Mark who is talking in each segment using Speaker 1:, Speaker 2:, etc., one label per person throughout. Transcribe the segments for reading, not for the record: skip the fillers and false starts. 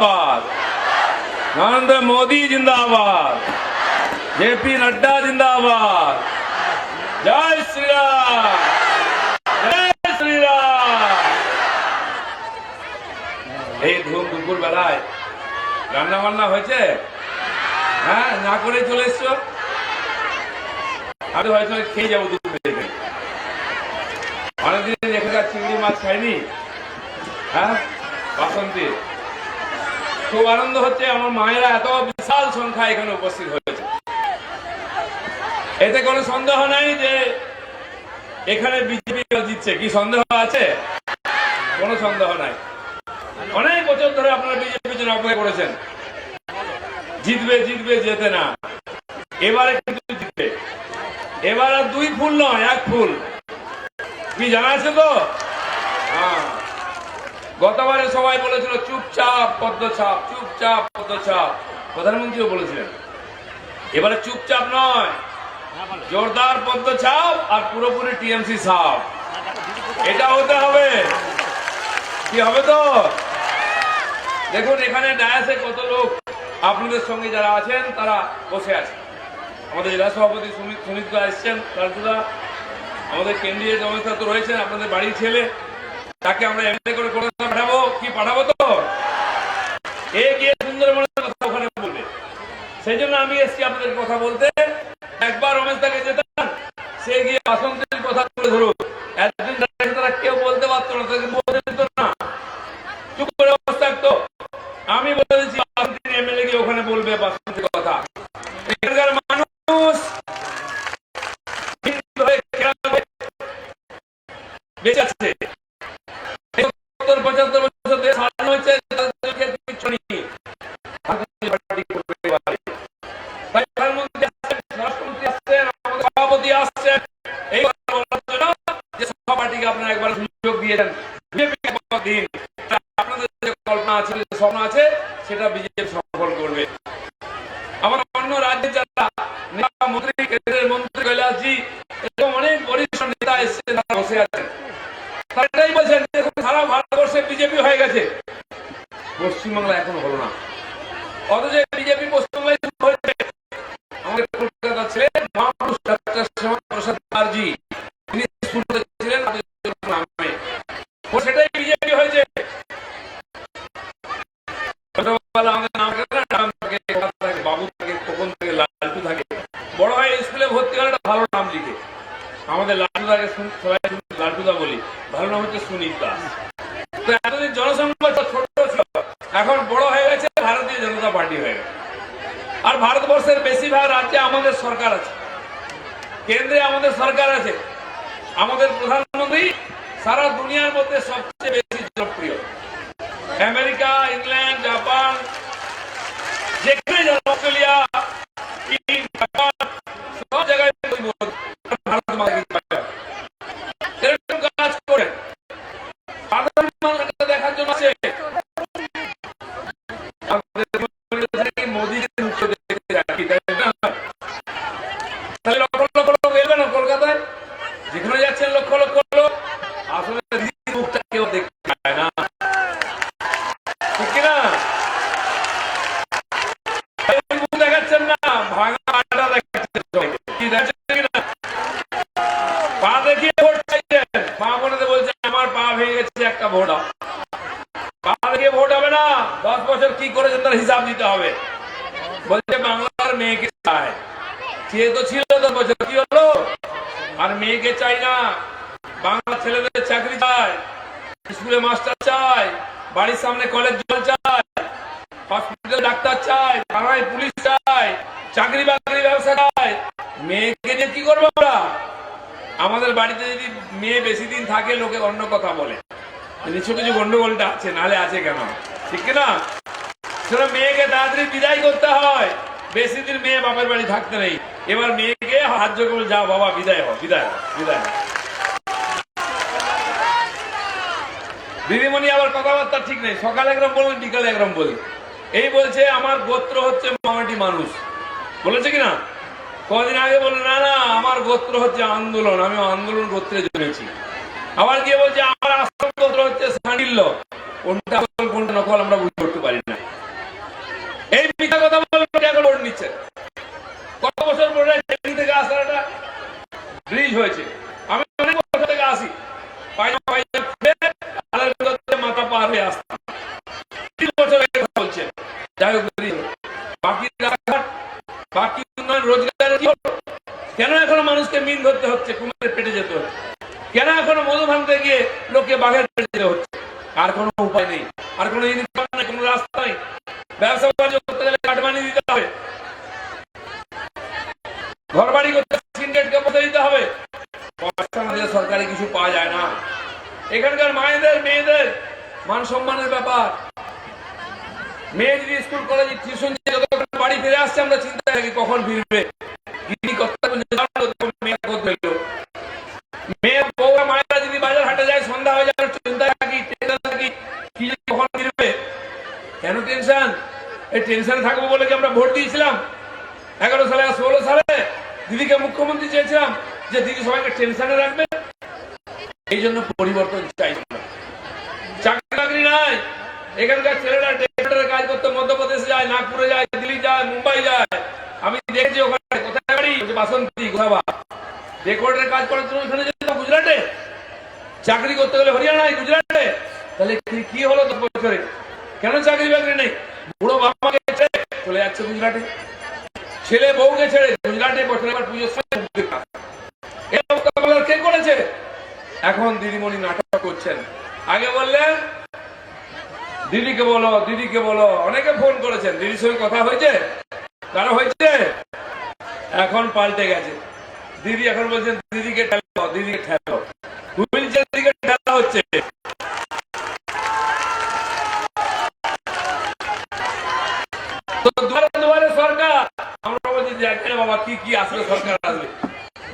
Speaker 1: जिंदाबाद, नरेंद्र मोदी जिंदाबाद, जेपी नड्डा जिंदाबाद। जय श्री राम, जय श्री राम। এই ধূম দুপুর বেলায় রান্না বান্না হয়েছে? হ্যাঁ, না করে চলে এসছো? আমি হয়তো খেয়ে যাবো দুপুরে। অনেকদিন এখানকার চিংড়ি মাছ খাইনি। হ্যাঁ, বাসন্তী খুব আনন্দ হচ্ছে। আমার মায়েরা এত বিশাল সংখ্যা এখানে উপস্থিত হয়েছে, এতে কোনো সন্দেহ নাই যে এখানে বিজেপি জিতছে। কি সন্দেহ আছে? কোনো সন্দেহ নাই। অনেক বছর ধরে আপনারা বিজেপির জন্য অপেক্ষা করেছেন, জিতবে জিতবে, যেতে না। এবারে কিন্তু জিতবে। এবার আর দুই ফুল নয়, এক ফুল। কি জানা আছে তো? হ্যাঁ, গতবারে সবাই বলেছিল চুপচাপ পদ্মছাপ, চুপচাপ পদ্মছাপ। প্রধানমন্ত্রীও বলেছিলেন। এবারে চুপচাপ নয়, জোরদার পদ্মছাপ আর পুরোপুরি টিএমসি সাপ। এটা হতে হবে। কি হবে তো? দেখুন এখানে ডায়াসে কত লোক আপনাদের সঙ্গে যারা আছেন তারা বসে আছে। আমাদের জেলা সভাপতি সুমিত এসছেন, লালটুদা, আমাদের কেন্দ্রীয় জনতা তো রয়েছেন, আপনাদের বাড়ির ছেলে, তাকে আমরা এমএলএ করে কলকাতা পাঠাবো। কি পাঠাবো তো? এ গিয়ে সুন্দরবনের কথা ওখানে বলবে। সেই জন্য আমি এসছি আপনাদের কথা বলতে। একবার রমেশ দাকে যেতাম, সে গিয়ে বাসন্তীর কথা তুলে ধরুক। এতদিন তারা কেউ বলতে পারতো না, তাকে বলতে দিত না, চুপ করে বসে থাকতো। আমি বলে দিচ্ছি বাসন্তীর এমএলএ গিয়ে ওখানে বলবে বাসন্তীর কথা। এখানকার মানুষ বেঁচে আছে। 75 বছর দেশ স্বাধীন হয়েছে, প্রধানমন্ত্রী আসছেন, রাষ্ট্রপতি আসছেন, আমাদের সভাপতি আসছেন, এই বলার জন্য যে সভাপার্টিকে আপনারা একবার সুযোগ দিয়েছেন। বিজেপি দিন, আপনাদের যে কল্পনা আছে, যে স্বপ্ন আছে, সেটা বিজেপি সফল করবে। আমার অন্য রাজ্যে যারা নেতা মন্ত্রী, কেন্দ্রের মন্ত্রী কৈলাসজি এবং অনেক বরিষ্ঠ নেতা এসেছেন, তারা বসে আছেন, তারা এটাই বলছেন সারা ভারতবর্ষে বিজেপি হয়ে গেছে, পশ্চিমবাংলা এখনো হলো না। অথচ বিজেপি পশ্চিমবাংলায় শুরু হয়েছে। আমাদের কলকাতা ছেলে মহাপুরুষ ডাক্তার শ্যামাপ্রসাদ মুখার্জি, তিনি শুরু করেছিলেন নামে, সেটাই বিজেপি হয়েছে। আমাদের নাম থাকে, বাবু থাকে, খোকন থাকে, লালটু থাকে। বড় হয় স্কুলে ভর্তি হলে একটা ভালো নাম লিখে। আমাদের লালটুদাকে সবাই লালটুদা বলি, ভালো নাম হচ্ছে সুনীত দাস। তো এতদিন জনসংখ্যা ছোট ছিল, এখন বড় হয়ে গেছে, ভারতীয় জনতা পার্টি হয়ে গেছে। আর ভারতবর্ষের বেশিরভাগ রাজ্যে আমাদের সরকার আছে, কেন্দ্রে আমাদের সরকার আছে। আমাদের প্রধানমন্ত্রী সারা দুনিয়ার মধ্যে সবচেয়ে বেশি জনপ্রিয়। আমেরিকা, ইংল্যান্ড, জাপান, যেখানে অস্ট্রেলিয়া, চীন, জাপান, সব জায়গায় ভারত এরকম কাজ করেন। সাধারণ মানুষকে দেখার জন্য আছে। মোদীকে তাহলে লক্ষ লক্ষ লোক এলবে না কলকাতায়? যেখানে যাচ্ছেন লক্ষ লক্ষ লোক, আসলে মুখটা কেউ দেখতে পায় না, ঠিক কিনা? মুখ দেখাচ্ছেন না, ভাঙা আটা দেখাচ্ছেন। কি দেখাচ্ছেন কিনা? পা দেখিয়ে ভোট চাইছেন। মা বোনেদের বলছেন আমার পা ভেঙে গেছে, একটা ভোট দাও। পা দেখিয়ে ভোট হবে না। 10 বছর কি করেছেন তার হিসাব দিতে হবে। বলছে বাংলার মেয়েকে চায়, চেয়ে তো ছিল 10 বছর, কি হলো? আর মেয়েকে চাই না। বাংলা ছেলেদের চাকরি চায়, স্কুলে মাস্টার চায়, বাড়ির সামনে কলেজ জল চায়, হসপিটাল ডাক্তার চায়, থানায় পুলিশ চায়, চাকরি বাকরি ব্যবসা চায়। মেয়েকে নিয়ে কি করবো আমরা? আমাদের বাড়িতে যদি মেয়ে বেশি দিন থাকে, লোকে অন্য কথা বলে, কিছু কিছু গন্ডগোলটা আছে, নাহলে আছে কেন, ঠিক না? সেটা মেয়েকে তাড়াতাড়ি বিদায় করতে হয়। বেশি দিন মেয়ে বাপের বাড়ি থাকতে নেই। এবার মেয়েকে হাত জোর করে যাও বাবা, বিদায় হও, বিদায় হও, বিদায় হও। দিদিমণি আবার কথাবার্তা ঠিক নেই, সকালে একরকম বলবেন, বিকালে একরকম বলবেন। এই বলছে আমার গোত্র হচ্ছে মামাটি মানুষ, বলেছে কিনা? কদিন আগে বললো না না আমার গোত্র হচ্ছে আন্দোলন, আমি আন্দোলন গোত্রে জন্মেছি। আবার গিয়ে বলছে আমার আসল গোত্র হচ্ছে সান্ডিল্য। কোনটা কোনটা নকল আমরা বুঝতে পারি না। ব্যবসা বাণিজ্য করতে গেলে কাটমানি দিতে হবে, ঘর বাড়ি করতে সিন্ডিকেটকে পয়সা দিতে হবে, সরকারি কিছু পাওয়া যায় না। এখানকার মায়েদের মেয়েদের মান সম্মানের ব্যাপার, মেয়ে যদি স্কুল কলেজ টিউশন বাড়ি ফিরে আসছে আমরা চিন্তা থাকি কখন ফিরবে, মেয়ের বউরা মায়েরা যদি বাজার হাটে যায় সন্ধ্যা হয়ে যায় চিন্তা থাকি কি কখন ফিরবে। কেন টেনশন? এই টেনশনে থাকবো বলে কি আমরা ভোট দিয়েছিলাম 11 সালে 16 সালে? দিদিকে মুখ্যমন্ত্রী চেয়েছিলাম যে দিদি সবাইকে টেনশনে রাখবে। এই জন্য পরিবর্তন চাই। চাকরি বাকরি নাই, এখানকার ছেলেরা ডেপুটের কাজ করতে মধ্যপ্রদেশে যায়, নাগপুরে যায়, দিল্লি যায়, মুম্বাই যায়। আমি দেখছি ওখানে কোথায় বাড়ি বাসন্তী কোথাবা রেকর্ডের কাজ করার জন্য ওখানে যেত গুজরাটে, চাকরি করতে গেলে হরিয়ানায় গুজরাটে। তাহলে কি হলো 10 বছরে? কেন চাকরি বাকরি নেই? বুড়ো বাবাকে ছেড়ে চলে যাচ্ছে গুজরাটে, ছেলে বউকে ছেড়ে গুজরাটে বসে আবার পুজোর কে করেছে? এখন দিদিমণি নাটক করছেন। আগে বললেন দিদিকে বলো দিদিকে বলো, অনেকে ফোন করেছেন, দিদির সঙ্গে কথা হয়েছে, কারো হয়েছে? এখন পাল্টে গেছে, দিদি এখন বলছেন দিদিকে ঠেলো, দিদিকে ঠেলো, হুইল চেয়ার দিকে ঠেলা হচ্ছে। দুয়ারে দুয়ারে সরকার, আমরা বলছি যে বাবা কি কি আসলে সরকার আসবে,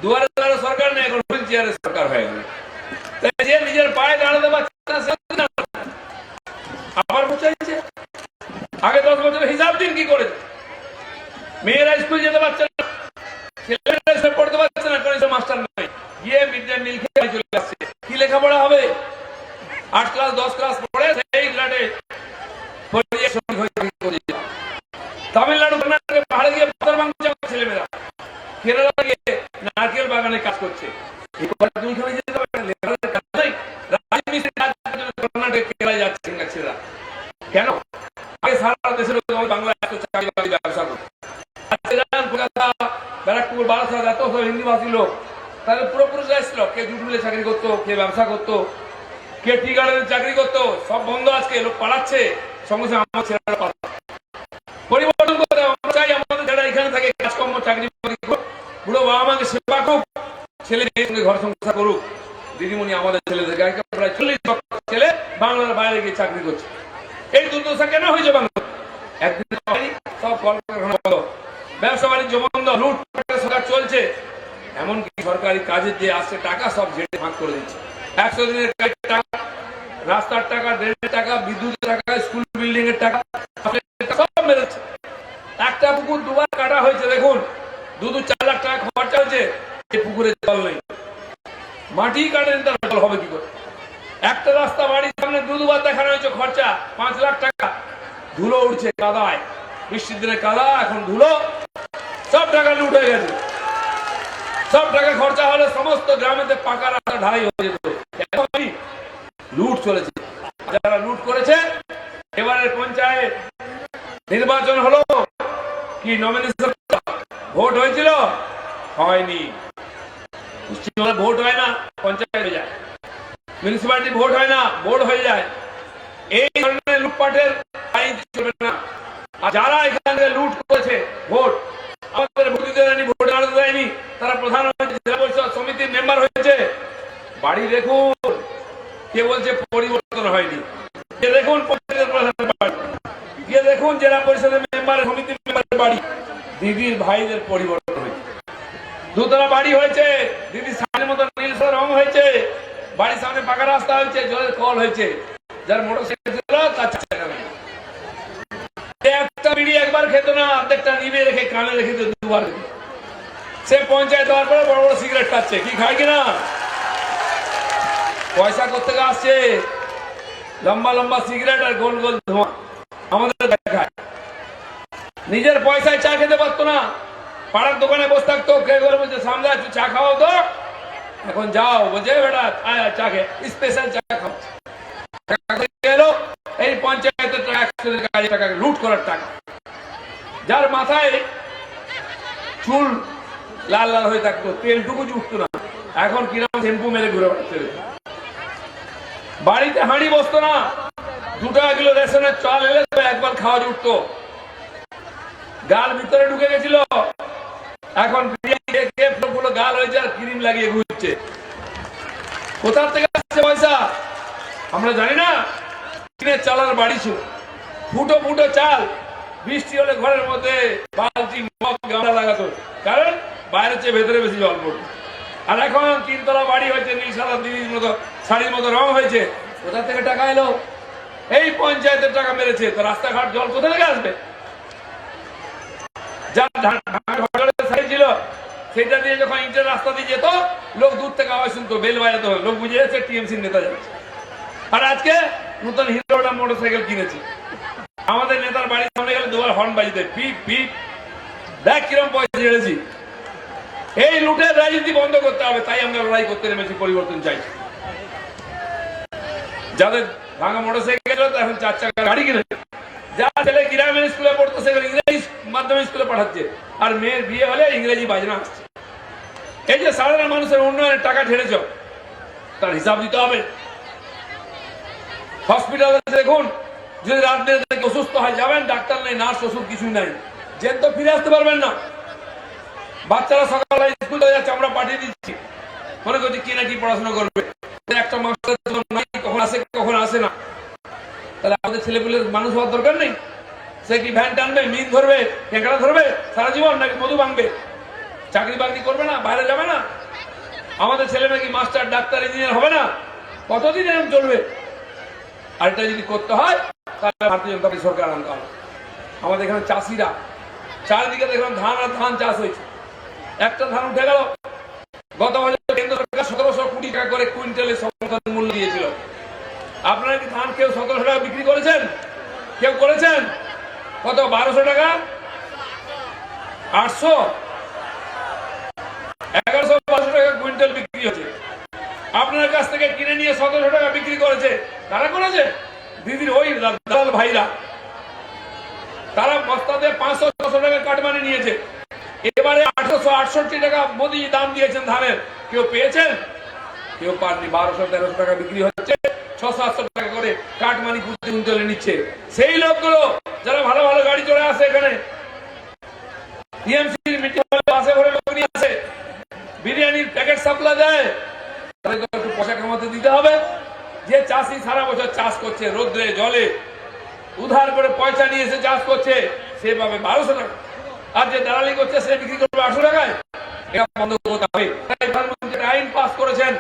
Speaker 1: দুয়ারে দুয়ারে সরকার নেই, এখন হুইল চেয়ারের সরকার হয়ে গেল। যে নিজের পায়ে দাঁড়াতে পারছে না আবার চাইছে। আগে 10 বছর হিসাব দিন কি করেছে। মেয়েরা স্কুল যেতে পারছে না, ছেলেরা পড়তে পারছে না, কারণ মাস্টার নাই, গিয়ে মিড ডে মিল খেয়ে চলে আসছে। কি লেখাপড়া হবে? 8 ক্লাস 10 ক্লাস পড়ে সেই ফ্ল্যাটে তামিলনাড়ু পাহাড়ে গিয়ে পাথর ভাঙছে ছেলেমেয়েরা, কেরালা গিয়ে নারকেল বাগানে কাজ করছে। কেন? আগে সারা দেশের বাংলা ব্যবসা করতো, ব্যারাকপুর বারাসাত এত সব হিন্দিভাষী লোক, তাহলে পুরোপুরুষরা এসেছিল, কে জুট মিলে চাকরি করতো, কে ব্যবসা করতো, কে টি গার্ডেনে চাকরি করতো, সব বন্ধ। আজকে লোক পালাচ্ছে, সঙ্গে সঙ্গে আমার ছেলেরা পালাচ্ছে। পরিবর্তন করতে আমরা চাই আমাদের যারা এখানে থাকে কাজকর্ম চাকরি বুড়ো বাবা মাকে সেবা করুক, ছেলে মেয়ের ঘর সংসার করুক। দিদিমণি আমাদের ছেলেদেরকে প্রায় 40 লক্ষ ছেলে বাংলার বাইরে গিয়ে চাকরি করছে। এই দুর্দশা কেন হয়েছে বাংলা? একদিন সব কলকারখানা বন্ধ, ব্যবসা বাণিজ্য বন্ধ, লুটপাটের সরকার চলছে। এমনকি সরকারি কাজের যে আসছে টাকা সব ঝেড়ে ভাগ করে দিচ্ছে। 100 দিনের টাকা, রাস্তার টাকা, ড্রেনের টাকা, বিদ্যুতের টাকা, স্কুল বিল্ডিং এর টাকা সব মেরেছে। একটা পুকুর দুবার কাটা হয়েছে, দেখুন 2-4 লাখ টাকা খরচা হয়েছে, এই পুকুরে জল নেই, মাটি কাটেন তার জল হবে কি করে? একটা রাস্তা বাড়ির সামনে দুবার দেখানো হয়েছে, খরচা 5 লাখ টাকা, ধুলো উঠছে কাদায়, বৃষ্টির দিনে কাদা, এখন ধুলো, সব টাকা লুট হয়ে গেছে। সব টাকা খরচা হলে সমস্ত গ্রামেতে পাকা রাস্তা ঢালাই হয়ে যেত। লুট চলেছে, যারা লুট করেছে। এবারের পঞ্চায়েত নির্বাচন হলো কি নমিনেশন ভোট হয়েছিল? হয়নি। পশ্চিমবঙ্গে ভোট হয় না, পঞ্চায়েত হয়ে যায়। মিউনিসিপালিটি ভোট হয় না, বোর্ড হয়ে যায়। এই ধরনের লুটপাটের আইন চলবে না। আর যারা এখানে লুট করেছে ভোট, আমাদের ভোট দিতে দেয়নি, ভোট আনতে দেয়নি, তারা প্রধান হয়েছে, জেলা পরিষদ সমিতির মেম্বার হয়েছে। বাড়ি দেখুন, কে বলছে পরিবর্তন হয়নি? দেখুন পঞ্চায়েতের প্রধানের বাড়ি, গিয়ে দেখুন জেলা পরিষদের মেম্বার, সমিতির মেম্বারের বাড়ি। দিদির ভাইদের পরিবর্তন হয়েছে, দুতলা বাড়ি হয়েছে, দিদির সামনের মতো নীল রং হয়েছে, বাড়ির সামনে পাকা রাস্তা হয়েছে, জলের কল হয়েছে। যার মোটরসাইকেল ছিল তার একটা বিড়ি একবার খেত না, অর্ধেকটা নিবে রেখে কানে রেখে দুবার। সে পঞ্চায়েত হওয়ার পরে বড় বড় সিগারেট খাচ্ছে, কি খায় কিনা? পয়সা করতে আসছে, লম্বা লম্বা সিগারেট আর গোল গোল ধোঁয়া আমাদের দেখায়। নিজের পয়সায় চা খেতে পারতো না, পাড়ার দোকানে বসে থাকতো, কে করে বলছে সামনে একটু চা খাওয়াও তো, এখন যাও বলছে বেটা চা খেয়ে স্পেশাল চা খাও। এই পঞ্চায়েতের টাকা লুট করার টাকা, যার মাথায় চুল লাল লাল হয়ে থাকতো, তেলটুকু উঠতো না, এখন কিরকম শ্যাম্পু মেরে ঘুরে বেড়াচ্ছে। বাড়িতে হাঁড়ি বসতো না, 2 টাকা কিলো রেশনের চাল এলে একবার খাওয়া উঠতো। গাল ভিতরে ঢুকে গেছিল, এখন গাল হয়েছে আর ক্রিম লাগিয়ে ঘুরছে। কোথা থেকে আসছে পয়সা আমরা জানি না। চালার বাড়ি ছিল, ফুটো ফুটো চাল, বৃষ্টি হলে ঘরের মধ্যে বালতি মগ গামলা লাগাতো, কারণ বাইরের চেয়ে ভেতরে বেশি জল পড়তো। আর এখন 3 তলা বাড়ি হয়েছে, নীল সাদা দিদির মতো শাড়ির মতো রং হয়েছে। কোথা থেকে টাকা এলো? এই পঞ্চায়েতের টাকা মেরেছে, তো রাস্তাঘাট জল কোথা থেকে আসবে? ছিল সেটা দিয়ে যখন ইটের রাস্তা দিয়ে যেত, লোক দূর থেকে আওয়াজ শুনতো, বেল বাজাতে হবে, লোক বুঝে যাচ্ছে টিএমসির নেতা যাচ্ছে। আর আজকে নতুন হিরোটা মোটরসাইকেল কিনেছি, আমাদের নেতার বাড়ির সামনে গেলে দুবার হর্ন বাজিতে, পিপ পিপ, দেখ কিরম পয়সা ছেড়েছি। এই লুটের রাজনীতি বন্ধ করতে হবে, তাই আমরা লড়াই করতে নেমেছি, পরিবর্তন চাই। যাদের ভাঙা মোটরসাইকেল এখন 4 চাকা গাড়ি কিনে, যা ছেলে গ্রামের স্কুলে পড়তো সেখানে ইংরেজি মাধ্যমিক স্কুলে পাঠাচ্ছে, আর মেয়ের বিয়ে হলে ইংরেজি বাজনা আসছে। এই যে সাধারণ মানুষের উন্নয়নের টাকা ছেড়েছ, তার হিসাব দিতে হবে। হসপিটালে দেখুন, যদি রাত্রে অসুস্থ হয় যাবেন, ডাক্তার নেই, নার্স, ওষুধ কিছুই নাই, যেন তো ফিরে আসতে পারবেন না। বাচ্চারা সকালে স্কুলে যাচ্ছে, আমরা পাঠিয়ে দিচ্ছি, মনে করছি কি না কি পড়াশোনা করবে, একটা মাস্টার নাই, কখন আসে কখন আসে না। তাহলে আমাদের ছেলেপুলের মানুষ হওয়ার দরকার নেই? সে কি ভ্যান টানবে, মিন ধরবে, কেঁকড়া ধরবে সারা জীবন, নাকি মধু ভাঙবে, চাকরি বাকরি করবে না, বাইরে যাবে না? আমাদের ছেলে মেয়ে কি মাস্টার, ডাক্তার, ইঞ্জিনিয়ার হবে না? কতদিন এরকম চলবে? আর এটা যদি করতে হয় তাহলে ভারতীয় জনতা পার্টি সরকার আনতে হবে। আমাদের এখানে চাষিরা চারিদিকে দেখলাম ধান আর ধান চাষ হয়েছে, একটা ধান উঠে গেল। গত বছর কেন্দ্র সরকার 1700 কোটি টাকা করে কুইন্টালে সমর্থন মূল্য দিয়েছিল। আপনারা কি ধান কেউ 1700 টাকা বিক্রি করেছেন? কেউ করেছেন? কত? 1200 টাকা, 800, 1100, 1200 টাকা কুইন্টাল বিক্রি হচ্ছে। আপনার কাছ থেকে কিনে নিয়ে 1700 টাকা বিক্রি করেছে, তারা করেছে দিদির ওই দালাল ভাইরা। তারা বস্তাতে 500-600 টাকা কাটমানি নিয়েছে। এবারে 868 টাকা মোদি দাম দিয়েছেন ধানের, কেউ পেয়েছেন? কেউ পাননি। 1200-1300 টাকা বিক্রি হচ্ছে, 600-700 টাকা করে কাটমানি কুইন্টালে নিচ্ছে। সেই লোকগুলো যারা ভালো ভালো গাড়ি চড়ে আসে, এখানে টিএমসির মিটিং হলে বাসে ভরে লোক নিয়ে আসে, বিরিয়ানির প্যাকেট সাপ্লাই দেয়, তাদেরকে একটু পয়সা কামাতে দিতে হবে। যে চাষি সারা বছর চাষ করছে, রোদ্রে জলে উধার করে পয়সা নিয়ে এসে চাষ করছে, সে পাবে 1200 টাকা। আর যে দালালি করছে সে বিক্রি করবে 800 টাকায়। এটা বন্ধ করতে হবে। তাই প্রধানমন্ত্রী আইন পাস করেছেন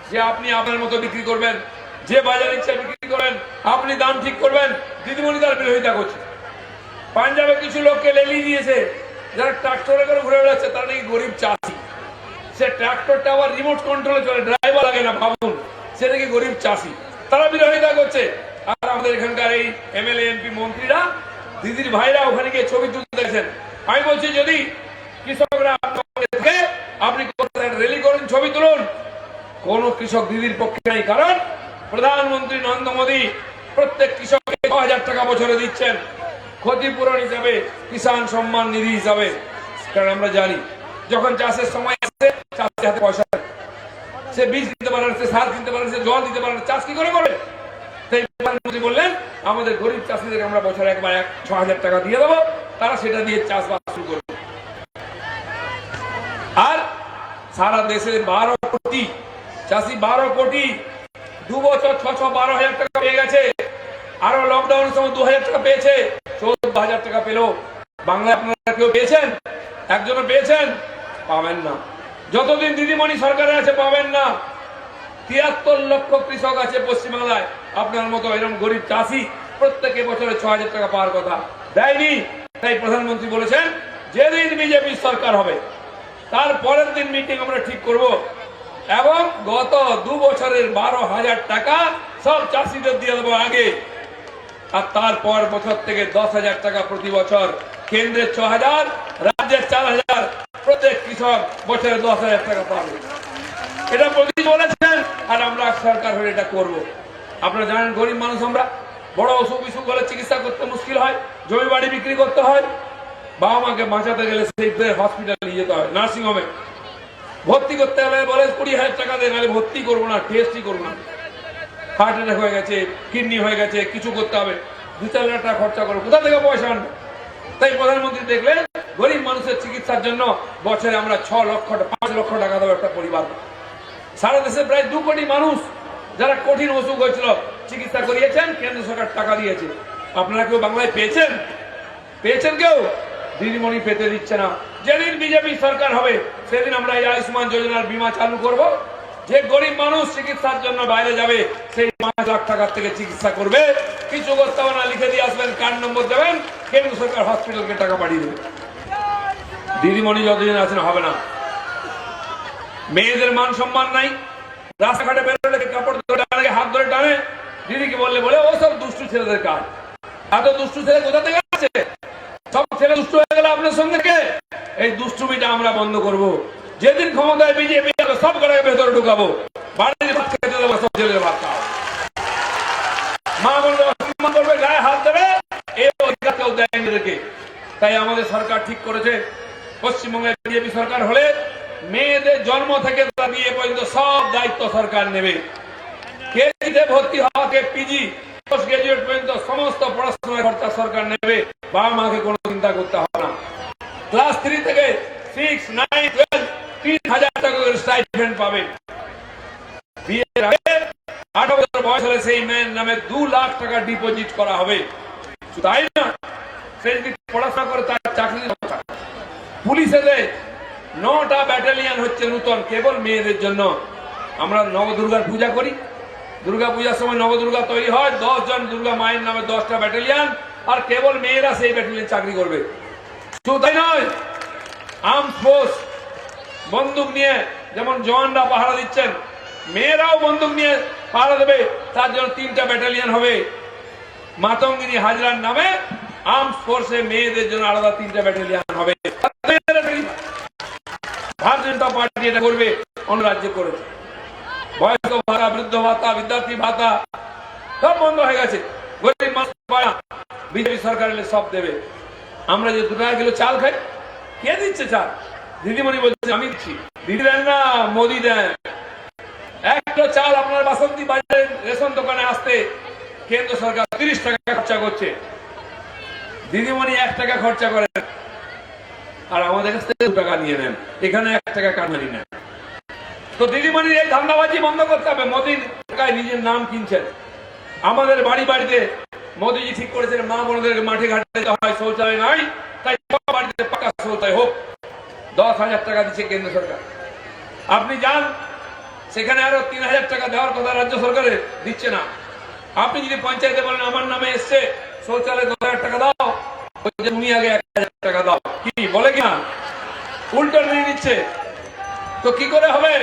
Speaker 1: যে আপনি আপনার মতো বিক্রি করবেন, যে বাজার ইচ্ছা বিক্রি করবেন, আপনি দাম ঠিক করবেন। দিদিমণি তার বিরোধিতা করছে। পাঞ্জাবে কিছু লোককে লেলি দিয়েছে, যারা ট্রাক্টরে করে ঘুরে বেড়াচ্ছে, তারা নাকি গরিব চাষি। সে ট্রাক্টরটা আবার রিমোট কন্ট্রোলে চলে, ড্রাইভার লাগে না, ভাবুন, সে নাকি গরিব চাষি। তারা বিরোধিতা করছে। আর আমাদের এখানকার এই এমএলএ, এমপি, মন্ত্রীরা, দিদির ভাইরা ওখানে গিয়ে ছবি তুলতে দেখেছেন। আমি বলছি, যদি কৃষকরা আপনি র্যালি করুন, ছবি তুলুন, কোন কৃষক দিদির পক্ষে নেই। কারণ প্রধানমন্ত্রী নরেন্দ্র মোদী প্রত্যেক কৃষককে 6000 টাকা বছরে দিচ্ছেন, ক্ষতিপূরণ হিসাবে, কিষাণ সম্মান নিধি হিসাবে। কারণ আমরা জানি যখন চাষের সময় আসে, চাষের হাতে পয়সা, সে বীজ কিনতে পারে না, সে সার কিনতে পারে না, সে জল দিতে পারে না, চাষ কি করে করবে? তাই প্রধানমন্ত্রী বললেন, আমাদের গরিব চাষিদের আমরা বছরে একবার 6000 টাকা দিয়ে দেবো, তারা সেটা দিয়ে চাষবাস শুরু করবে। আর সারা দেশে 12 কোটি চাষি, 12 কোটি, 2 বছর 612,000 টাকা পেয়ে গেছে। আরো লকডাউনের সময় 2000 টাকা পেয়েছে, 14,000 টাকা পেল। বাংলায় আপনারা কেউ পেয়েছেন? একজনও পেয়েছেন? পাবেন না। যতদিন দিদিমণি সরকারে আছে পাবেন না। 73 লক্ষ কৃষক আছে পশ্চিমবাংলায়, আপনার মতো এরকম গরিব চাষি, প্রত্যেকে বছরে 6000 টাকা পাওয়ার কথা, দেয়নি। তাই প্রধানমন্ত্রী বলেছেন, যেদিন বিজেপি সরকার হবে তার পরের দিন মিটিং আমরা ঠিক করব, এবং গত 2 বছরের 12,000 টাকা সব চাষিদের দিয়ে দেবো আগে। আর তারপর বছর থেকে 10,000 টাকা প্রতি বছর, কেন্দ্রের 6,000, রাজ্যের 4,000, প্রত্যেক কৃষক বছরে 10,000 টাকা পাবে। এটা প্রতি বলেছেন, আর আমরা সরকার হলে এটা করব। আপনারা জানেন গরিব মানুষ আমরা, বড় অসুখ বিসুখ হলে চিকিৎসা করতে মুশকিল হয়, জমি বাড়ি বিক্রি করতে হয়, বাবা মাকে বাঁচাতে গেলে সেই হসপিটালে নিয়ে যেতে হয়, নার্সিং হোমে ভর্তি করতে হলে বলে 20,000 টাকা দেয়, নাহলে ভর্তি করবো না, টেস্টই করবো না। হার্ট অ্যাটাক হয়ে গেছে, কিডনি হয়ে গেছে, কিছু করতে হবে, 2-4 লাখ টাকা খরচা করবো, কোথা থেকে পয়সা আনবে? তাই প্রধানমন্ত্রী দেখলেন গরিব মানুষের চিকিৎসার জন্য বছরে আমরা 5 লক্ষ টাকা দেবো একটা পরিবার। সারা দেশে প্রায় 2 কোটি মানুষ যারা কঠিন অসুখ হয়েছিল চিকিৎসা করিয়েছেন, কেন্দ্র সরকার টাকা দিয়েছে। আপনারা কেউ বাংলায় পেয়েছেন কেউ? দিদিমণি পেতে দিচ্ছে না। যেদিন বিজেপি সরকার হবে সেদিন আমরা এই আয়ুষ্মান যোজনার বীমা চালু করব। যে গরিব মানুষ চিকিৎসার জন্য বাইরে যাবে সেই 5 লাখ টাকার থেকে চিকিৎসা করবে। কিছু করতে হবে না, লিখে দিয়ে আসবেন, কার্ড নম্বর দেবেন, কেন্দ্র সরকার হসপিটালকে টাকা পাঠিয়ে দেবে। দিদিমণি যতদিন আছেন হবে না। মেয়েদের মান সম্মান নাই, রাস্তাঘাটে বেরোলে কাপড় ধরে টানে, হাত ধরে টানে, দিদিকে বললে বলে ও সব দুষ্টু ছেলেদের কাজ। এত দুষ্টু ছেলে কোথা থেকে আছে? সব ছেলে দুষ্টু হয়ে গেল আপনার সঙ্গে কে? এই দুষ্টুমিটা আমরা বন্ধ করব। যেদিন ক্ষমতায় বিজেপি যাবে সব করে ভেতরে ঢুকাবো, বাড়ির ভাত খেতে দেবো, সব ছেলের ভাত খাও। মা বলবে সম্মান করবে, গায়ে হাত দেবে, এই অধিকার কেউ দেয়নি এদেরকে। তাই আমাদের সরকার ঠিক করেছে পশ্চিমবঙ্গের বিজেপি সরকার হলে মেয়েদের জন্ম থেকে বিয়ে পর্যন্ত সব দায়িত্ব সরকার নেবে। কেজিতে ভর্তি হওয়া থেকে পিজি পোস্ট গ্রাজুয়েট পর্যন্ত সমস্ত পড়াশোনার খরচা সরকার নেবে। বাবা মাকে কোনো চিন্তা করতে হবে না। ক্লাস 3 থেকে 6, 9, 12 3,000 টাকা করে স্টাইপেন্ড পাবে। বিয়ের আগে 18 বছর বয়স হলে সেই মেয়ের নামে 2 লাখ টাকা ডিপোজিট করা হবে। তাই না? সে যদি পড়াশোনা করে তার চাকরি। পুলিশেতে 9টা ব্যাটালিয়ন হচ্ছে নতুন কেবল মেয়েদের জন্য। আমরা নবদুর্গার পূজা করি, দুর্গা পূজার সময় নবদুর্গা তৈরি হয়, 10 জন দুর্গা মায়ের নামে 10টা ব্যাটালিয়ন, আর কেবল মেয়েরা সেই ব্যাটালিয়ন চাকরি করবে। শুধু তাই নয়, আর্মড ফোর্স বন্দুক নিয়ে যেমন জওয়ানরা পাহারা দিচ্ছেন, মেয়েরাও বন্দুক নিয়ে পাহারা দেবে। তার জন্য 3টা ব্যাটালিয়ন হবে। মাতঙ্গিনী হাজরার নামে আর্মড ফোর্সে মেয়েদের জন্য আলাদা 3টা ব্যাটালিয়ন হবে। ভারতীয় জনতা পার্টি এটা করবে, অন্য রাজ্যে করেছে। বয়স্ক ভাতা, বৃদ্ধ ভাতা, বিদ্যার্থী ভাতা সব বন্ধ হয়ে গেছে। গরিব মানুষ বিজেপি সরকার এলে সব দেবে। আমরা যে 2 টাকা কিলো চাল খাই, কে দিচ্ছে চাল? দিদিমণি বলছে আমি দিচ্ছি। দিদি দেন না, মোদি দেন। 1 কিলো চাল আপনার বাসন্তী বাজারের রেশন দোকানে আসতে কেন্দ্র সরকার 30 টাকা খরচা করছে, দিদিমণি 1 টাকা খরচা করেন, আর আমাদের কাছ থেকে 2 টাকা নিয়ে নেন। এখানে 1 টাকা কাটমানি নেন। তো দিদিমণির এই ধান্দাবাজি বন্ধ করতে হবে। মোদির টাকায় নিজের নাম কিনছেন। আমাদের বাড়িতে মোদিজি ঠিক করেছেন মা বোনদেরকে মাঠে ঘাটে যেতে হয়, শৌচালয় নাই, তাই সব বাড়িতে পাকা শৌচালয় হোক। 10,000 টাকা দিচ্ছে কেন্দ্র সরকার। আপনি যান, সেখানে আরো 3,000 টাকা দেওয়ার কথা রাজ্য সরকারের, দিচ্ছে না। আপনি যদি পঞ্চায়েতে বলেন আমার নামে এসছে শৌচালয় 10,000 টাকা দাও, তুমি আগে 1,000 টাকা দাও, কি বলে কিনা? উল্টো নিয়ে নিচ্ছে। তো কি করে হবে?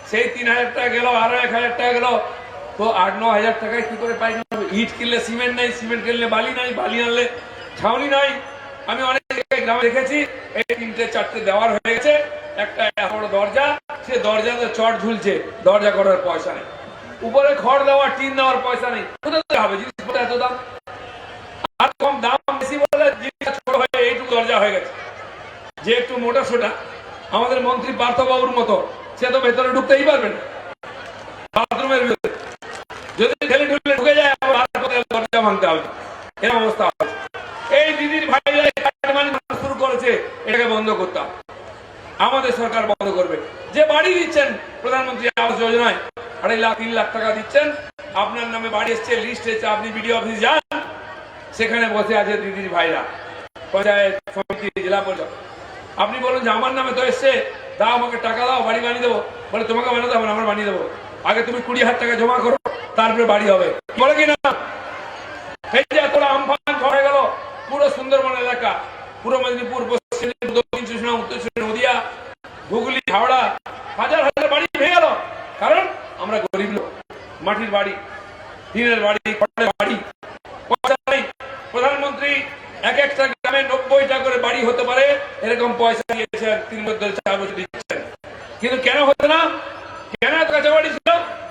Speaker 1: সেই 3,000 টাকা গেল, আরো 1,000 টাকা গেল, তো 8-9,000 টাকায় কি করে পাই? ইট কিনলে সিমেন্ট নাই, সিমেন্ট কিনলে বালি নাই, বালি আনলে ছাউনি নাই। আমি অনেক গ্রামে দেখেছি এই 3-4টে দেওয়ার হয়ে গেছে, একটা বড় দরজা, সে দরজাতে চট ঝুলছে, দরজা করার পয়সা নেই। উপরে খড় দেওয়া, টিন দেওয়ার পয়সা নেই। কোথায় হবে? জিনিসপত্র এত দাম, আর কম দাম বেশি বলে জিনিস ছোট হয়ে এইটুকু দরজা হয়ে গেছে। যে একটু মোটা সোটা আমাদের মন্ত্রী পার্থবাবুর মতো, সে তো ভেতরে ঢুকতেই পারবে না বাথরুমের ভিতরে। যদি ঠেলে ঠুলে ঢুকে যায় দরজা ভাঙতে হবে, এরকম অবস্থা হবে। এই দিদির ভাইরা শুরু করেছে, এটাকে বন্ধ করতে হবে। আমাদের সরকার বন্ধ করবে। যে বাড়ি দিচ্ছেন প্রধানমন্ত্রী আবাস যোজনায় 2.5 লাখ 3 লাখ টাকা দিচ্ছেন, আপনার নামে বাড়ি এসছে, লিস্ট এসছে, আপনি বিডিও অফিস যান, সেখানে বসে আছে দিদির ভাইরা, পঞ্চায়েত সমিতি, জেলা পরিষদ। আপনি বলুন যে আমার নামে তো এসছে, দাও আমাকে টাকা দাও, বাড়ি বানিয়ে দেবো। বলে তোমাকে বানাতে হবে না, আমরা বানিয়ে দেবো, আগে তুমি 20,000 টাকা জমা করো, তারপরে বাড়ি হবে, বলে কিনা? এই যে এতটা আমফান হয়ে গেল পুরো সুন্দরবন এলাকা, পূর্ব মেদিনীপুর, পশ্চিম মেদিনীপুর, দক্ষিণ চব্বিশ পরগনা, উত্তর চব্বিশ পরগনা, নদিয়া, হুগলি, হাওড়া, হাজার হাজার বাড়ি ভেঙে গেল। কারণ আমরা গরিব লোক, মাটির বাড়ি, টিনের বাড়ি, খড়ের বাড়ি, পয়সা নেই। প্রধানমন্ত্রী এক একটা গ্রামে 90টা করে বাড়ি হতে পারে এরকম পয়সা দিয়েছেন, 4 বছর দিচ্ছেন। কিন্তু কেন হতো না? কেন এত কাঁচা বাড়ি ছিল,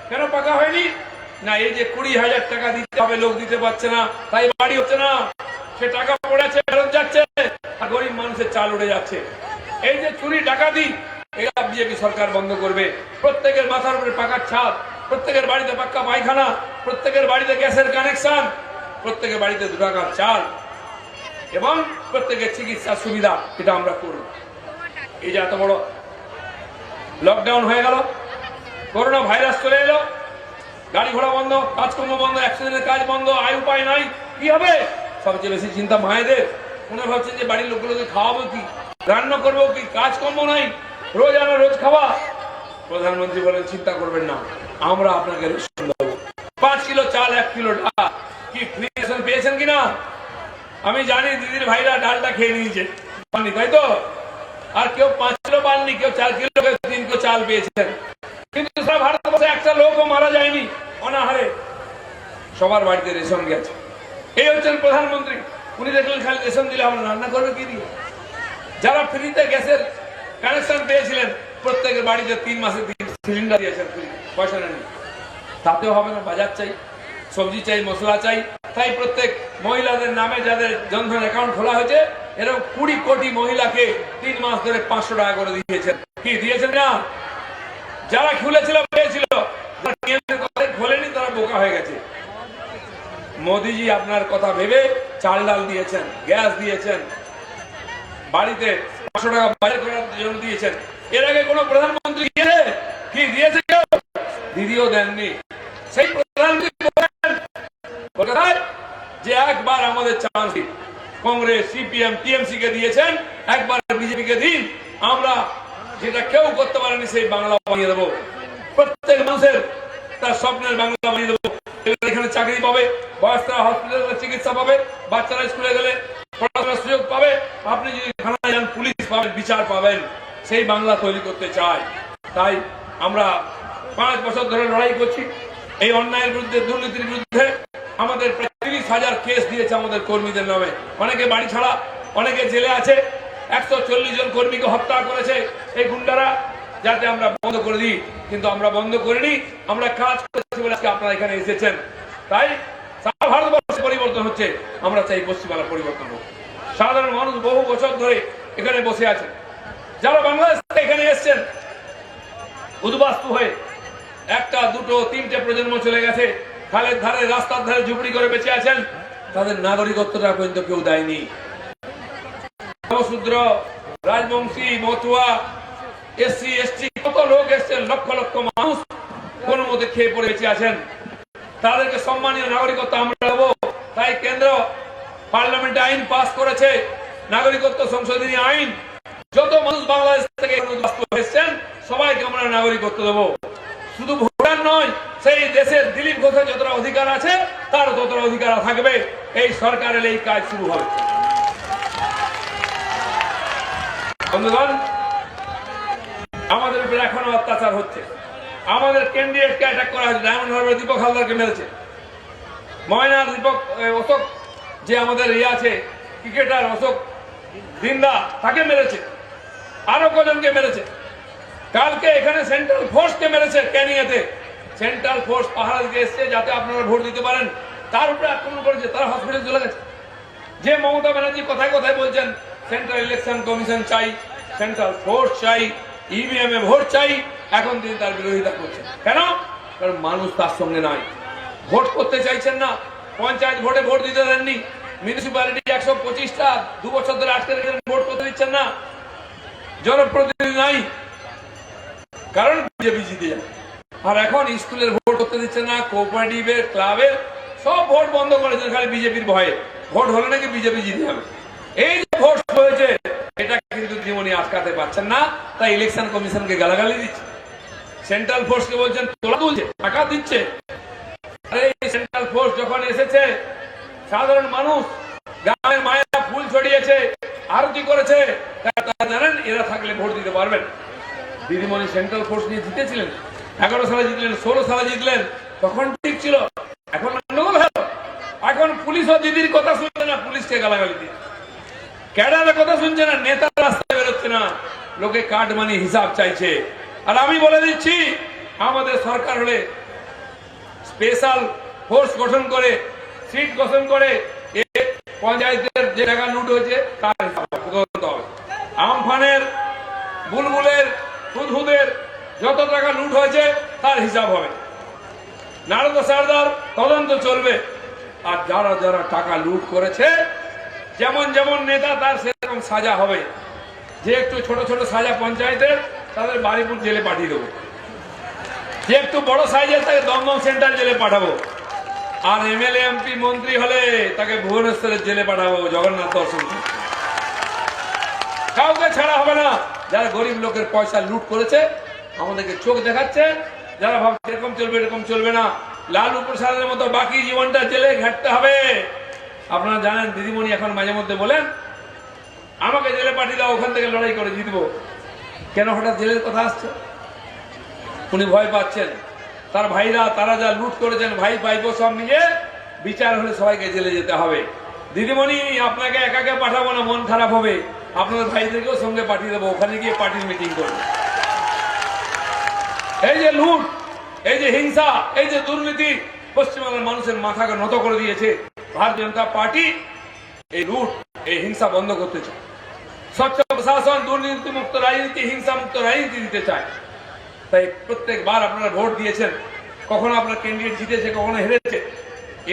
Speaker 1: কেন পাকা হয়নি? না, এই যে 20,000 টাকা দিতে হবে, লোক দিতে পারছে না, তাই বাড়ি হচ্ছে না। সে টাকা পড়েছে, ফেরত যাচ্ছে, আর গরিব মানুষের চাল উঠে যাচ্ছে। এই যে চুরি ডাকাতি, এটা বিজেপি সরকার বন্ধ করবে। প্রত্যেকের মাথার উপরে পাকার ছাদ, প্রত্যেকের বাড়িতে পাক্কা পায়খানা, প্রত্যেকের বাড়িতে গ্যাসের কানেকশন, প্রত্যেকের বাড়িতে 2 টাকার চাল। এবং প্রত্যেকের চিকিৎসার সুবিধা এটা আমরা করব। এই যে এত বড় লকডাউন হয়ে গেল, করোনা ভাইরাস চলে এলো, গাড়ি ঘোড়া বন্ধ, কাজকর্ম বন্ধ, 100 দিনের কাজ বন্ধ, আয় উপায় নাই, কি হবে? সবচেয়ে বেশি চিন্তা মায়েদের। মনে ভাবছেন যে বাড়ির লোকগুলোকে খাওয়াবো কি, রান্না করবো কি, কাজকর্ম নাই, রোজ আনা রোজ খাওয়া। প্রধানমন্ত্রী বলেন চিন্তা করবেন না, আমরা আপনাকে রেশন দেবো, 5 কিলো চাল, 1 কিলো ডাল। কি ফ্রি রেশন পেয়েছেন কিনা? আমি জানি দিদির ভাইরা ডালটা খেয়ে নিয়েছে, তাই তো? আর কেউ 5 কিলো পাননি, কেউ 4 কিলো, কেউ 3 কিলো চাল পেয়েছেন। কিন্তু সারা ভারতবর্ষে একটা লোকও মারা যায়নি অনাহারে, সবার বাড়িতে রেশন গেছে। এই হচ্ছেন প্রধানমন্ত্রী। উনি দেখলেন খালি রেশন দিলে আমরা রান্না করবে কি দিয়ে? যারা ফ্রিতে গ্যাসের কানেকশন পেয়েছিলেন, প্রত্যেকের বাড়িতে 3 মাসে 3 সিলিন্ডার দিয়েছেন, পয়সা নেন। তাতেও হবে না, বাজার চাই, সবজি চাই, মশলা চাই। তাই প্রত্যেক মহিলাদের নামে যাদের জনধন অ্যাকাউন্ট খোলা হয়েছে, এরকম 20 কোটি মহিলাকে 3 মাস ধরে 500 টাকা করে দিয়েছেন। কি দিয়েছেন না? যারা খুলেছিল পেয়েছিল, খোলেনি তারা বোকা হয়ে গেছে। মোদিজি আপনার কথা ভেবে চাল ডাল দিয়েছেন, গ্যাস দিয়েছেন, বাড়িতে 500 টাকা বাজার করার জন্য দিয়েছেন। এর আগে কোন প্রধানমন্ত্রী গিয়েছে? কি দিয়েছে? কেউ দিদিও দেননি। সেই প্রধানমন্ত্রী বলেন যে একবার আমাদের চান্স দিন। কংগ্রেস, সিপিএম, টিএমসি কে দিয়েছেন, একবার বিজেপি কে দিন, আমরা যেটা কেউ করতে পারেনি সেই বাংলা বানিয়ে দেবো। প্রত্যেক মানুষের তার স্বপ্নের বাংলা বানিয়ে দেবো। এখানে চাকরি পাবে, বয়স্করা হসপিটালে চিকিৎসা পাবে, বাচ্চারা স্কুলে গেলে পড়াশোনার সুযোগ পাবে, আপনি যদি থানায় যান পুলিশ পাবেন, বিচার পাবেন। সেই বাংলা তৈরি করতে চাই। তাই আমরা 5 বছর ধরে লড়াই করছি এই অন্যায়ের বিরুদ্ধে, দুর্নীতির বিরুদ্ধে। আমাদের প্রায় 30,000 কেস দিয়েছে আমাদের কর্মীদের নামে। অনেকে বাড়ি ছাড়া, অনেকে জেলে আছে। 140 জন কর্মীকে হত্যা করেছে এই গুন্ডারা, যাতে আমরা বন্ধ করে দিই। কিন্তু আমরা বন্ধ করিনি, আমরা কাজ করছি বলে আজকে আপনারা এখানে এসেছেন। তাই সারা ভারতবর্ষে পরিবর্তন হচ্ছে, আমরা চাই পশ্চিমবাংলা পরিবর্তন হোক। সাধারণ মানুষ বহু বছর ধরে এখানে বসে আছে। যারা বাংলাদেশ থেকে এখানে এসছেন উদ্বাস্তু হয়ে, 1টা 2টো 3টে প্রজন্ম চলে গেছে, খালের ধারে রাস্তার ধারে ঝুপড়ি করে বেঁচে আছেন, তাদের নাগরিকত্বটা পর্যন্ত কেউ দেয়নি। শূদ্র, রাজবংশী, মতুয়া, এসসি, এসটি, কত লোক এসছেন, লক্ষ লক্ষ মানুষ কোন মতে খেয়ে পড়ে বেঁচে আছেন। তাদেরকে সম্মানীয় নাগরিকত্ব আমরা দেবো। তাই কেন্দ্র পার্লামেন্টে আইন পাস করেছে, নাগরিকত্ব সংশোধনী আইন। যত মানুষ বাংলাদেশ থেকে এসছেন সবাইকে আমরা নাগরিকত্ব দেবো। শুধু ভোটার নয়, সেই দেশের দিলীপ ঘোষের যতটা অধিকার আছে তার ততটা অধিকার থাকবে। এই সরকারের এই কাজ শুরু হবে। বন্ধুগণ, আমাদের উপরে এখনো অত্যাচার হচ্ছে। আমাদের ক্যান্ডিডেটকে অ্যাটাক করা হয়েছে। ডায়মন্ড হারবার দীপক হালদারকে মেরেছে, ময়নার দীপক অশোক যে আমাদের আছে ক্রিকেটার অশোক দিন্দা, তাকে মেরেছে, আরো কজনকে মেরেছে। কালকে এখানে সেন্ট্রাল ফোর্সকে মেরেছে ক্যানিংয়েতে। সেন্ট্রাল ফোর্স পাহাড় দিতে এসছে যাতে আপনারা ভোট দিতে পারেন, তার উপরে আক্রমণ করেছে। তারা হসপিটালে চলে গেছে। যে মমতা ব্যানার্জি কথায় কথায় বলছেন সেন্ট্রাল ইলেকশন কমিশন চাই, সেন্ট্রাল ফোর্স চাই, ইভিএম এ ভোট চাই, এখন তিনি তার বিরোধিতা করছেন। কেন? কারণ মানুষ তার সঙ্গে নাই, ভোট করতে চাইছেন না। পঞ্চায়েত ভোটে ভোট দিতে দেননি, মিউনিসিপ্যালিটি 125টা 2 বছর ধরে আটকে রেখেছেন, ভোট করতে দিচ্ছেন না। জনপ্রতিনিধি নাই, কারণ বিজেপি জিতে যায়। আর এখন স্কুলের ভোট করতে দিচ্ছেন না, কোঅপারেটিভের, ক্লাবের সব ভোট বন্ধ করেছেন খালি বিজেপির ভয়ে। ভোট হলে নাকি বিজেপি জিতে যাবে। এই যে ভোট হয়েছে এটা কিন্তু জীবনে আটকাতে পারছেন না, তাই ইলেকশন কমিশনকে গালাগালি দিচ্ছে। সেন্ট্রাল ফোর্সকে বলছেন তোলা তুলছে, টাকা দিচ্ছে। আরে সেন্ট্রাল ফোর্স যখন এসেছে, সাধারণ মানুষ গ্রামের মায়েরা ফুল ছড়িয়েছে, আরতি করেছে, তারা জানেন এরা থাকলে ভোট দিতে পারবেন। দিদিমণি সেন্ট্রাল ফোর্স নিয়ে জিতেছিলেন, 11 সালে জিতলেন, 16 সালে জিতলেন, তখন ঠিক ছিল। এখন গন্ডগোল হলো। এখন পুলিশও দিদির কথা শুনছে না, পুলিশকে গালাগালি দিচ্ছে। ক্যাডারের কথা শুনছে না, নেতা রাস্তায় বেরোচ্ছে না, লোকে কার্ড মানি হিসাব চাইছে। আর আমি বলে দিচ্ছি, আমাদের সরকার হলে স্পেশাল ফোর্স গঠন করে, সিট গঠন করে, পঞ্চায়েতের যে টাকা লুট হয়েছে তার হিসাব তদন্ত হবে। আমফানের, বুলবুলের, হুদহুদের যত টাকা লুট হয়েছে তার হিসাব হবে। নারদ সারদার তদন্ত চলবে। আর যারা যারা টাকা লুট করেছে যেমন যেমন নেতা তার সেরকম সাজা হবে। যে একটু ছোট ছোট সাজা পঞ্চায়েতের, তাদের বাড়িপুর জেলে পাঠিয়ে দেবো। যে একটু বড় সাইজের, তাকে দমদম সেন্ট্রাল জেলে পাঠাবো। আর এমএলএ এমপি মন্ত্রী হলে তাকে ভুবনেশ্বরের জেলে পাঠাবো জগন্নাথ দর্শন করতে। কাউকে ছাড়া হবে না। যারা গরিব লোকের পয়সা লুট করেছে, আমাদেরকে চোখ দেখাচ্ছে, যারা ভাবছে এরকম চলবে এরকম চলবে না, লালু প্রসাদের মতো বাকি জীবনটা জেলে ঘাটতে হবে। আপনারা জানেন, দিদিমণি এখন মাঝে মধ্যে বলেন আমাকে জেলে পাঠিয়ে দাও, ওখান থেকে লড়াই করে জিতবো। কেন হঠাৎ জেলের কথা আসছে? উনি ভয় পাচ্ছেন। তার ভাইরা, তারা যা লুট করেছেন, ভাই ভাইপো সব মিলে বিচার হলে সবাইকে জেলে যেতে হবে। দিদিমণি, আপনাকে একাকে পাঠাবো না, মন খারাপ হবে, আপনাদের ভাইদেরকেও সঙ্গে পাঠিয়ে দেবো, ওখানে গিয়ে পার্টির মিটিং করবো। এই যে লুট, এই যে হিংসা, এই যে দুর্নীতি পশ্চিমবাংলার মানুষের মাথাকে নত করে দিয়েছে। ভারতীয় জনতা পার্টি এই লুট, এই হিংসা বন্ধ করতে চায়। স্বচ্ছ প্রশাসন, দুর্নীতি মুক্ত রাজনীতি, হিংসা মুক্ত রাজনীতি দিতে চায়। তাই প্রত্যেকবার আপনারা ভোট দিয়েছেন, কখনো আপনার ক্যান্ডিডেট জিতেছে, কখনো হেরেছে।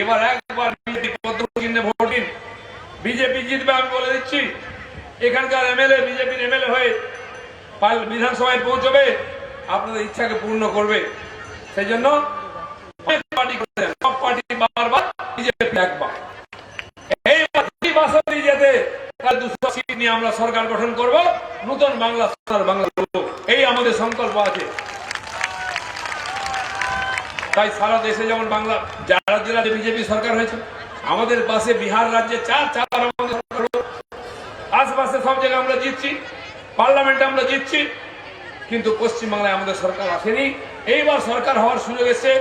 Speaker 1: এবার একবার বিজেপি পদ্মচিহ্নে ভোট দিন, বিজেপি জিতবে আমি বলে দিচ্ছি। এখানকার এমএলএ বিজেপির এমএলএ হয়ে বিধানসভায় পৌঁছবে, আপনাদের ইচ্ছাকে পূর্ণ করবে। সেই জন্য পার্টি করেছেন, সব পার্টি বারবার, বিজেপি একবার। এইবার বাসন্তী যেতে 200 সিট নিয়ে আমরা সরকার গঠন করব, নতুন বাংলা, সোনার বাংলা করব, এই আমাদের সংকল্প আছে। তাই সারা দেশে যেমন বাংলা যারা জেলাতে বিজেপি সরকার হয়েছে, আমাদের পাশে বিহার রাজ্যে 4 আমাদের সরকার, আশপাশে সব জায়গায় আমরা জিতছি, পার্লামেন্টে আমরা জিতছি, কিন্তু পশ্চিমবাংলায় আমাদের সরকার আসেনি। এইবার সরকার হওয়ার সুযোগ এসে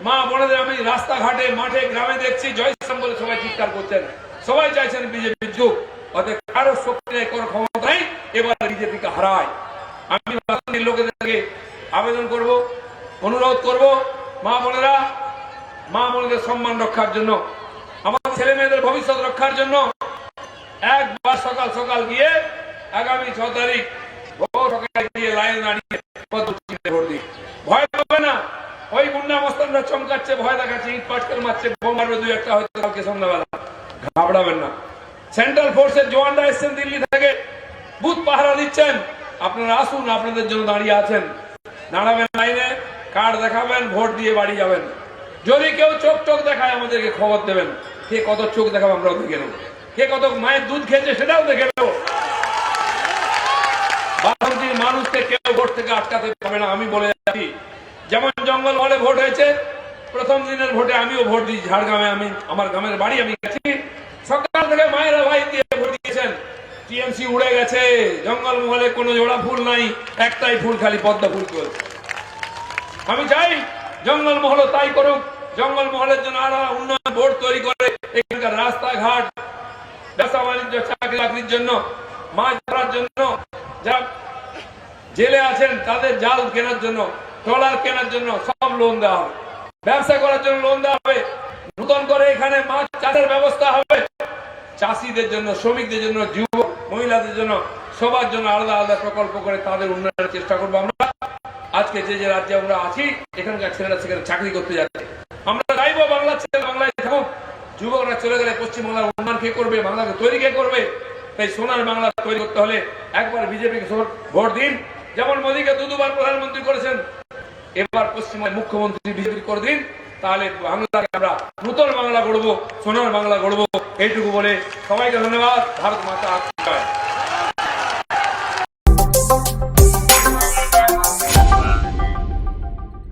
Speaker 1: মা বোনেদের আমি রাস্তাঘাটে, মাঠে, গ্রামে দেখছি জয় শ্রীরাম বলে সবাই চিৎকার করছেন, সবাই চাইছেন বিজেপির যুগ। অতএব কারো শক্তি নেই, কোনো ক্ষমতা নেই, এবার বিজেপিকে হারায়। আমি বাসন্তীর লোকেদেরকে আবেদন করব, অনুরোধ করব, মা বোনেরা, মা বোনদের সম্মান রক্ষার জন্য, আমার ছেলে মেয়েদের ভবিষ্যৎ রক্ষার জন্য একবার সকাল সকাল গিয়ে আগামী 6 তারিখ ভোর সকালে গিয়ে লাইন দাঁড়িয়ে পদ্মচিহ্নে ভোট দিন। ভয় পাবে না। ওই গুন্ডা মস্তানরা চমকাচ্ছে, ভয় দেখাচ্ছে, ইট পাটকেল মারছে, বোম মারবে 2-1টা হয়তো কালকে সন্ধ্যাবেলা। ঘাবড়াবেন না। সেন্ট্রাল ফোর্সের জওয়ানরা এসছেন দিল্লি থেকে, বুথ পাহারা দিচ্ছেন। আপনারা আসুন, আপনাদের জন্য দাঁড়িয়ে আছেন। দাঁড়াবেন লাইনে, কার্ড দেখাবেন, ভোট দিয়ে বাড়ি যাবেন। যদি কেউ চোখ টোক দেখায় আমাদেরকে খবর দেবেন। কে কত চোখ দেখাবো আমরাও দেখে নেব, কে কত মায়ের দুধ খেয়েছে সেটাও দেখে নেব। বাসন্তীর মানুষকে কেউ ভোট থেকে আটকাতে পারবে না, আমি বলে যাচ্ছি। যেমন জঙ্গল মহলে ভোট হয়েছে, প্রথম দিনের ভোটে আমিও ভোট দিই ঝাড়গ্রামে, আমি আমার গ্রামের বাড়ি আমি গেছি। সকাল থেকে মায়েরা ভাই দিয়ে ভোট দিয়েছেন। টিএমসি উড়ে গেছে, জঙ্গল মহলে কোনো জোড়া ফুল নাই, একটাই ফুল, খালি পদ্মা ফুল চলছে। আমি চাই জঙ্গল মহল তাই করুক, জঙ্গল মহলের জন্য আরো উন্নয়ন বোর্ড তৈরি করে এখানকার রাস্তাঘাট, ব্যবসা বাণিজ্য, চাকরি বাকরির জন্য, মাছ ধরার জন্য, যা জেলে আছেন তাদের জাল কেনার জন্য, ট্রলার কেনার জন্য সব লোন দেওয়া হবে। ব্যবসা করার জন্য লোন দেওয়া হবে। নতুন করে এখানে মাছ চাষের ব্যবস্থা হবে। চাষিদের জন্য, শ্রমিকদের জন্য, যুবক মহিলাদের জন্য, সবার জন্য আলাদা আলাদা প্রকল্প করে তাদের উন্নয়নের চেষ্টা করবো আমরা। আজকে যে যে রাজ্যে আমরা আছি, এখানকার ছেলেরা সেখানে চাকরি করতে যাচ্ছে। আমরা চাইবো বাংলার ছেলে বাংলায় থাকুক। যুবকরা চলে গেলে পশ্চিমবাংলার উন্নয়ন কে করবে, বাংলাকে তৈরি কে করবে? তাই সোনার বাংলা তৈরি করতে হলে একবার বিজেপিকে ভোট দিন। যেমন মোদীকে 2 বার প্রধানমন্ত্রী করেছেন, এবার পশ্চিমবঙ্গের মুখ্যমন্ত্রী বিজেপি করে দিন। তাহলে বাংলাকে আমরা নতুন বাংলা গড়বো, সোনার বাংলা গড়বো। এইটুকু বলে সবাইকে ধন্যবাদ। ভারত মাতা।